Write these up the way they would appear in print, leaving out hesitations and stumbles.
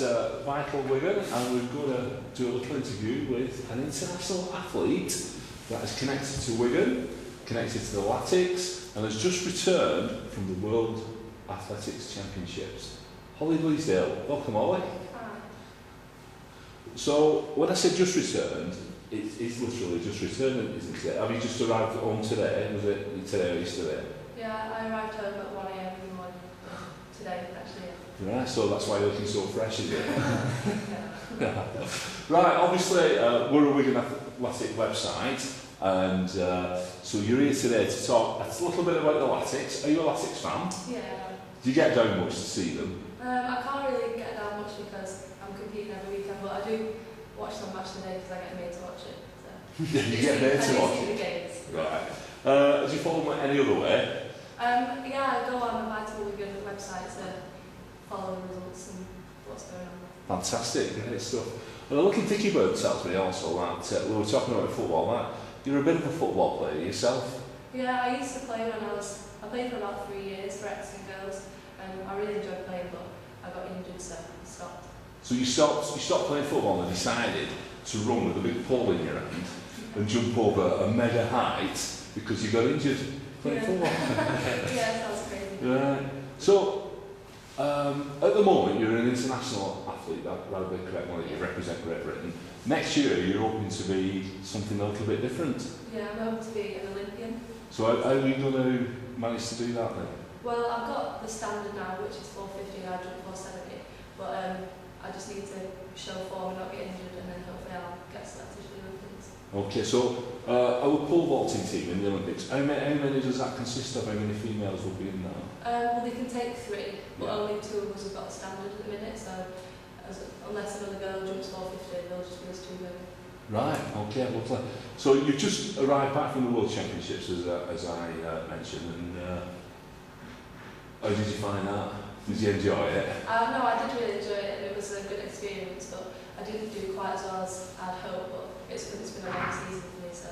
Vital Wigan, and we're going to do a little interview with an international athlete that is connected to Wigan, connected to the Latics, and has just returned from the World Athletics Championships. Holly Bleasdale. Welcome, Holly. Hi. So, when I said just returned, it's literally just returned, isn't it? Have you just arrived home today? Was it today or yesterday? Yeah, I arrived home at 1 AM in the morning today, actually. Right, so that's why you're looking so fresh, is it? Yeah. Right, obviously we're a Wigan Athletic website, and so you're here today to talk a little bit about the Latics. Are you a Latics fan? Yeah. Do you get down much to see them? I can't really get down much because I'm competing every weekend, but I do watch some match today because I get made to watch it. So. You get made to watch I do see it? the games. Right. Do you follow them any other way? Yeah, I go on the Vital Wigan website to follow the results and what's going on. Fantastic, great stuff. And a little Dicky Bird tells me also that we were talking about football, that you're a bit of a football player yourself. Yeah, I used to play when I played for about 3 years for Exeter Girls, and I really enjoyed playing, but I got injured, so I stopped. So you stopped playing football and decided to run with a big pole in your hand and jump over a mega height because you got injured playing football. Yeah, that was crazy. Right. So, at the moment you're an international athlete, that'll be correct one, you represent Great Britain. Next year you're hoping to be something a little bit different. Yeah, I'm hoping to be an Olympian. So how are you going to manage to do that then? Well, I've got the standard now, which is 450 and I jump 470, but I just need to show form and not get injured, and then hopefully I'll get selected for the Olympics. Okay, so our pole vaulting team in the Olympics, how many does that consist of? How many females will be in that? Well, they can take 3, but Yeah. only 2 of us have got the standard at the minute, so unless another girl jumps 450, they'll just be us 2 women. Right, okay, lovely. So you've just arrived back from the World Championships, as I mentioned, and how did you find that? Did you enjoy it? No, I did really enjoy it, and it was a good experience, but I didn't do quite as well as I'd hoped, but it's been a long season for me, so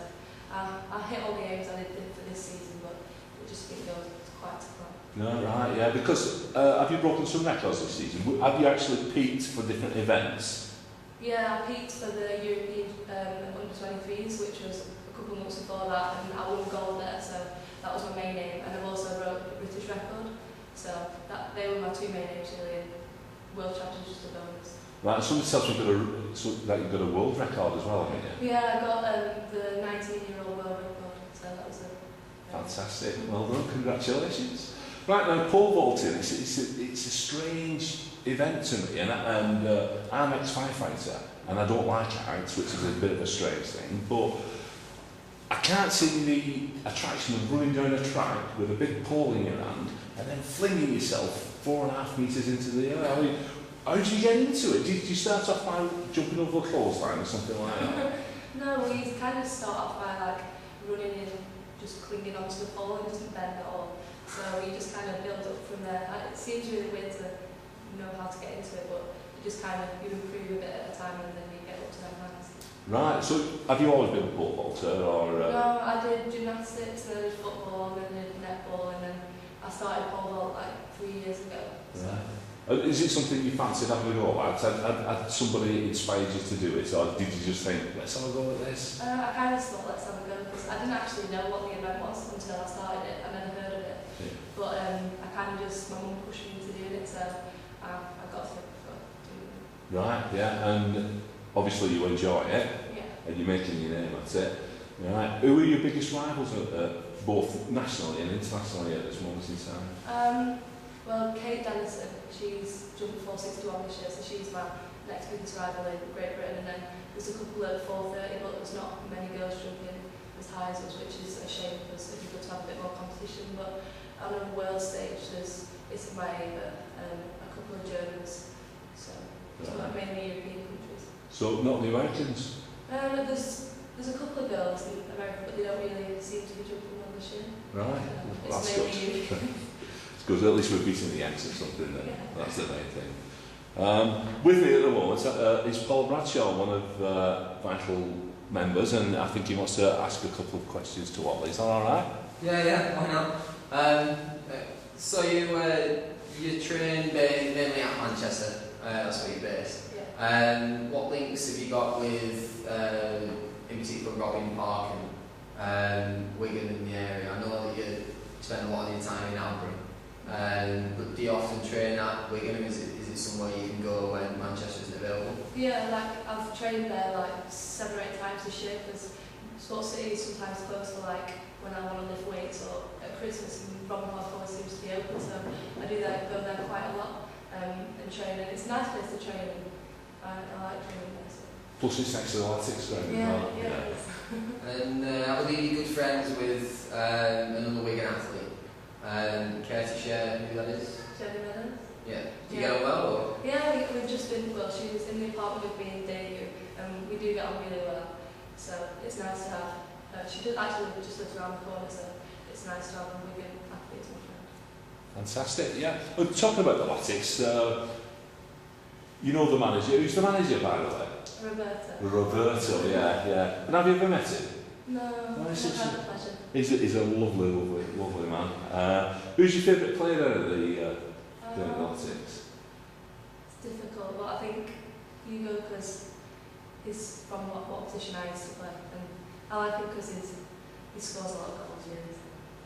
I hit all the aims I did for this season, but it just didn't go quite to plan. No, right, yeah, because have you broken some records this season? Have you actually peaked for different events? Yeah, I peaked for the European under-23s, which was a couple of months before that, and I won gold there, so that was my main aim, and I've also broke the British record, so they were my 2 main aims really, and World Champions just a bonus. Right, somebody tells me that you've got a world record as well, haven't you? Yeah, I got the 19-year-old world record, so that was Fantastic, well done, congratulations. Right, now pole vaulting, it's a strange event to me, and I'm an ex-firefighter, and I don't like heights, which is a bit of a strange thing, but I can't see the attraction of running down a track with a big pole in your hand and then flinging yourself 4.5 metres into the air. I mean, how did you get into it? Did you start off by jumping over a clothesline or something like that? No, we kind of start off by like running in, just clinging onto the pole, and it doesn't bend at all. So you just kind of build up from there. It seems really weird to know how to get into it, but you just kind of you improve a bit at a time, and then you get up to them heights. Right, so have you always been a pole vaulter, or? No, I did gymnastics, and then I did football, and then I did netball, and then I started pole vault like 3 years ago. So. Right. Is it something you fancied having a go at? Had somebody inspired you to do it, or did you just think, let's have a go at this? I kind of thought, let's have a go, because I didn't actually know what the event was until I started it. I never heard of it. Yeah. But I kind of just, my mum pushed me into doing it, so I got to doing it. Right, yeah, and obviously you enjoy it, yeah. And you're making your name at it. Right. Who are your biggest rivals, both nationally and internationally at this moment in time? Well, Kate Dennison, she's jumping 461 this year, so she's my next biggest rival in Great Britain, and then there's a couple at 430, but there's not many girls jumping as high as us, which is a shame because it'd be good to have a bit more competition. But on a world stage, it's my aim at a couple of Germans, so mainly European countries. So not the Americans? There's a couple of girls in America, but they don't really seem to be jumping well this year. Right, it's mainly European. Because at least we're beating the Yanks or something then. Yeah. That's the main thing. With me at the moment is Paul Bradshaw, one of Vital members, and I think he wants to ask a couple of questions to Holly. Is that all right? Yeah, why not? So you train mainly at Manchester. That's where you're based. Yeah. What links have you got with, in particular, Robin Park and Wigan in the area? I know that you spend a lot of your time in Albury, but do you often train at Wigan? Is it somewhere you can go when Manchester isn't available? Yeah, like I've trained there like 7 or 8 times this year because Sports City is sometimes closed for like when I want to lift weights or at Christmas, and Robin Park always seems to be open, so I do that, go there quite a lot and train, and it's a nice place to train, and I like training there. So. Plus it's next to the Latics ground as well. Yeah. And I believe you're good friends with another Wigan athlete. Care to share who that is? Jenny Meadows. Yeah. Do you get on well? Or? Yeah, we've just been, well, she was in the apartment with me in debut, and we do get on really well, so it's nice to have. She does actually just lives around the corner, so it's nice to have a Wigan athlete as my friend. Fantastic, yeah. Well, talking about the Latics, you know the manager. Who's the manager, by the way? Roberto, yeah. And have you ever met him? No, I've had the pleasure. He's a lovely man. Who's your favourite player at the Latics? It's difficult, but I think Hugo, because he's from what position I used to play, and I like him because he scores a lot of goals, really.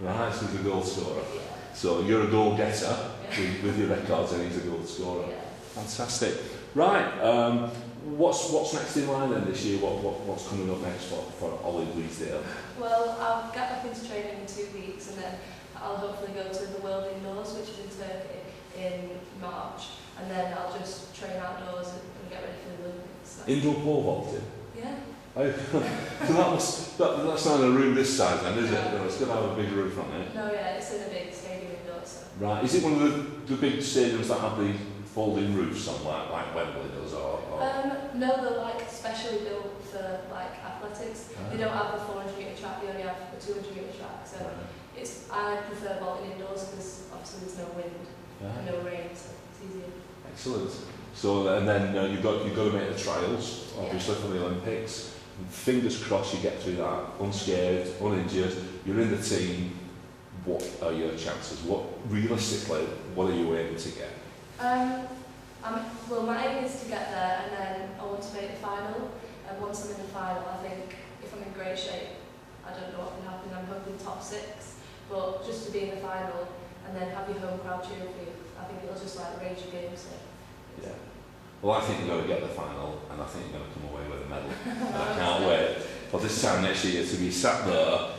Right, so he's a goal scorer. Yeah. So you're a goal getter Yeah. with your records, and he's a goal scorer. Yeah. Fantastic. Right, what's next in line then this year? What's coming up next for Holly Bleasdale? Well, I'll get back into training in 2 weeks, and then I'll hopefully go to the World Indoors, which is in Turkey, in March, and then I'll just train outdoors and get ready for the Olympics. So. Indoor pole vaulting? Yeah. So that's not in a room this size then, is it? No, it's going to have a big roof on it. No, yeah, it's in a big stadium indoors. So. Right, is it one of the big stadiums that have the folding roofs on, like Wembley does, or? No, they're like specially built for like athletics. They don't have the 400 metre track, they only have the 200 metre track. So I prefer vaulting indoors because obviously there's no wind and no rain, so it's easier. Excellent. So and then you've got to make the trials, obviously for the Olympics. Fingers crossed you get through that unscared, uninjured. You're in the team. What are your chances? Realistically, what are you aiming to get? Well, my aim is to get there, and then I want to make the final. And once I'm in the final, I think if I'm in great shape, I don't know what can happen. I'm hoping top 6, but just to be in the final and then have your home crowd cheering for you, I think it'll just like raise your game. So. Yeah. Well, I think you're going to get the final, and I think you're going to come away with a medal. And I can't wait for this time next year to be sat there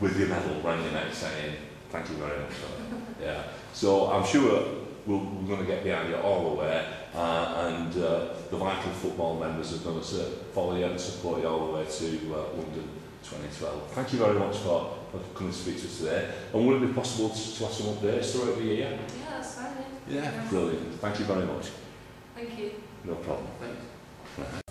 with your medal around your neck saying, thank you very much for that. Yeah. So I'm sure we're going to get behind you all the way, and the Vital football members are going to follow you and support you all the way to London 2012. Thank you very much for coming to speak to us today. And would it be possible to have some updates throughout the year? Yeah, that's fine. Yeah, brilliant. Thank you very much. Thank you. No problem. Thanks.